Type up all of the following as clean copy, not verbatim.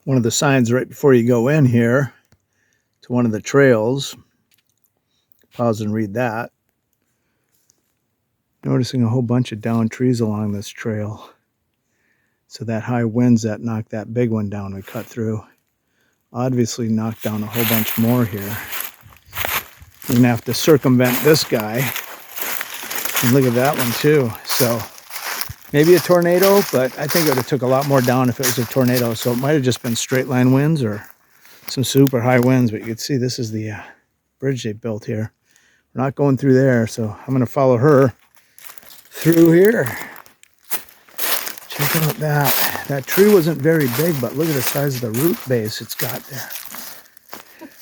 one of the signs right before you go in here to one of the trails. Pause and read that. Noticing a whole bunch of downed trees along this trail. So that high winds that knocked that big one down we cut through obviously knocked down a whole bunch more here. We're gonna have to circumvent this guy. And look at that one too. So maybe a tornado, but I think it would have took a lot more down if it was a tornado. So it might have just been straight line winds or some super high winds. But you can see this is the bridge they built here. We're not going through there, so I'm gonna follow her through here. Check out that. That tree wasn't very big, but look at the size of the root base it's got there.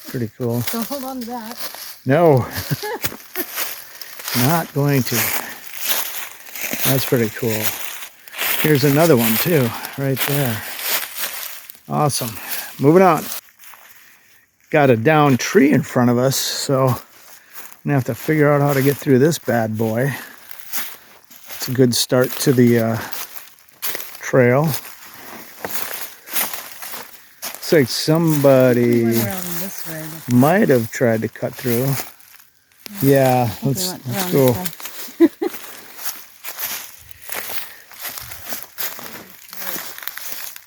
Pretty cool. Don't hold on to that. No. Not going to. That's pretty cool. Here's another one too, right there. Awesome. Moving on. Got a downed tree in front of us, so I'm gonna have to figure out how to get through this bad boy. It's a good start to the trail. Looks like somebody might have tried to cut through. Yeah, let's go.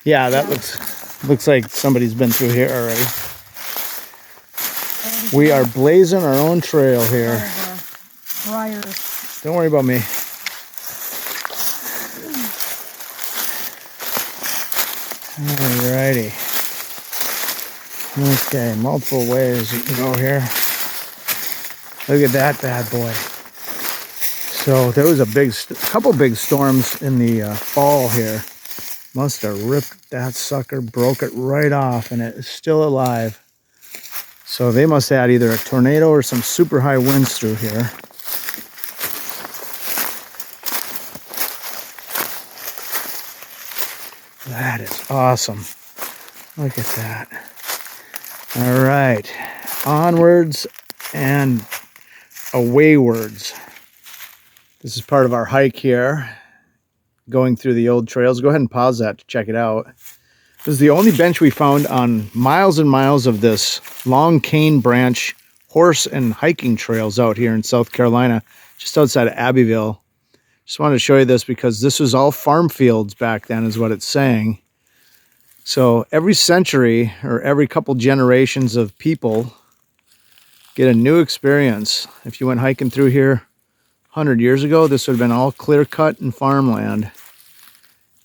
Yeah, that looks like somebody's been through here already. We are blazing our own trail here. Don't worry about me. Alrighty. Okay, multiple ways you can go here. Look at that bad boy. So there was a couple big storms in the fall here. Must have ripped that sucker, broke it right off, and it is still alive. So they must have had either a tornado or some super high winds through here. That is awesome. Look at that. All right, onwards and awaywards. This is part of our hike here, going through the old trails. Go ahead and pause that to check it out. This is the only bench we found on miles and miles of this long cane branch horse and hiking trails out here in South Carolina, just outside of Abbeville. Just wanted to show you this because this was all farm fields back then is what it's saying. So every century or every couple generations of people get a new experience. If you went hiking through here 100 years ago, this would have been all clear cut and farmland.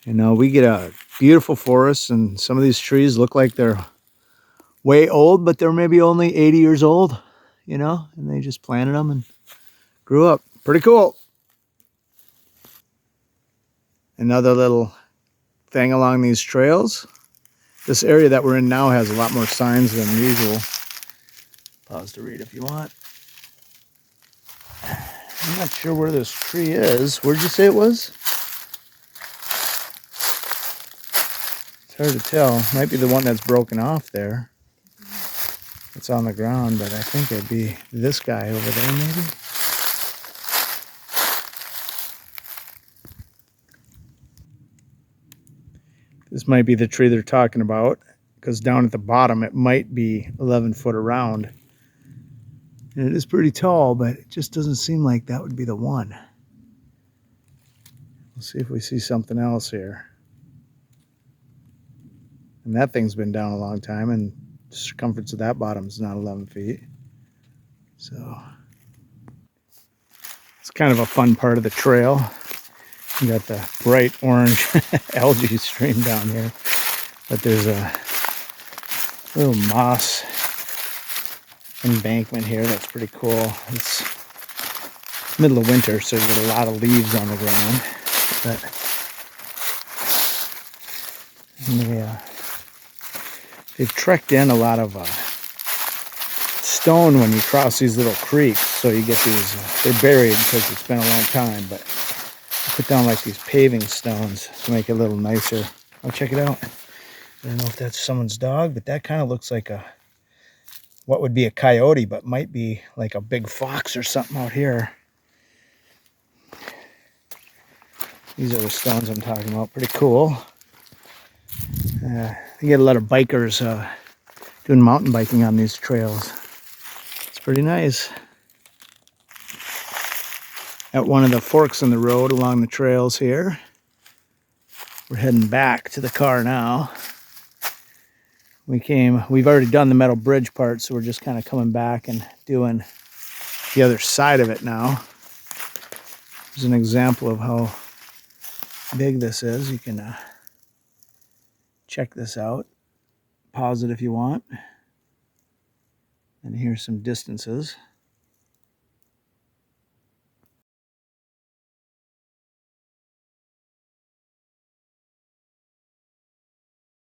You know, we get a beautiful forest, and some of these trees look like they're way old, but they're maybe only 80 years old, you know, and they just planted them and grew up. Pretty cool. Another little thing along these trails. This area that we're in now has a lot more signs than usual. Pause to read if you want. I'm not sure where this tree is. Where'd you say it was? It's hard to tell. Might be the one that's broken off there. It's on the ground, but I think it'd be this guy over there maybe. This might be the tree they're talking about, because down at the bottom it might be 11 foot around. And it is pretty tall, but it just doesn't seem like that would be the one. We'll see if we see something else here. And that thing's been down a long time, and the circumference of that bottom is not 11 feet. So it's kind of a fun part of the trail. You got the bright orange algae stream down here, but there's a little moss embankment here that's pretty cool. It's middle of winter, so you get a lot of leaves on the ground. But they've trekked in a lot of stone when you cross these little creeks, so you get these. They're buried because it's been a long time, but put down like these paving stones to make it a little nicer. Oh, check it out. I don't know if that's someone's dog, but that kind of looks like what would be a coyote, but might be like a big fox or something out here. These are the stones I'm talking about. Pretty cool. you get a lot of bikers doing mountain biking on these trails. It's pretty nice. At one of the forks in the road along the trails here. We're heading back to the car now. We've already done the metal bridge part, so we're just kind of coming back and doing the other side of it now. Here's an example of how big this is. You can check this out. Pause it if you want. And here's some distances.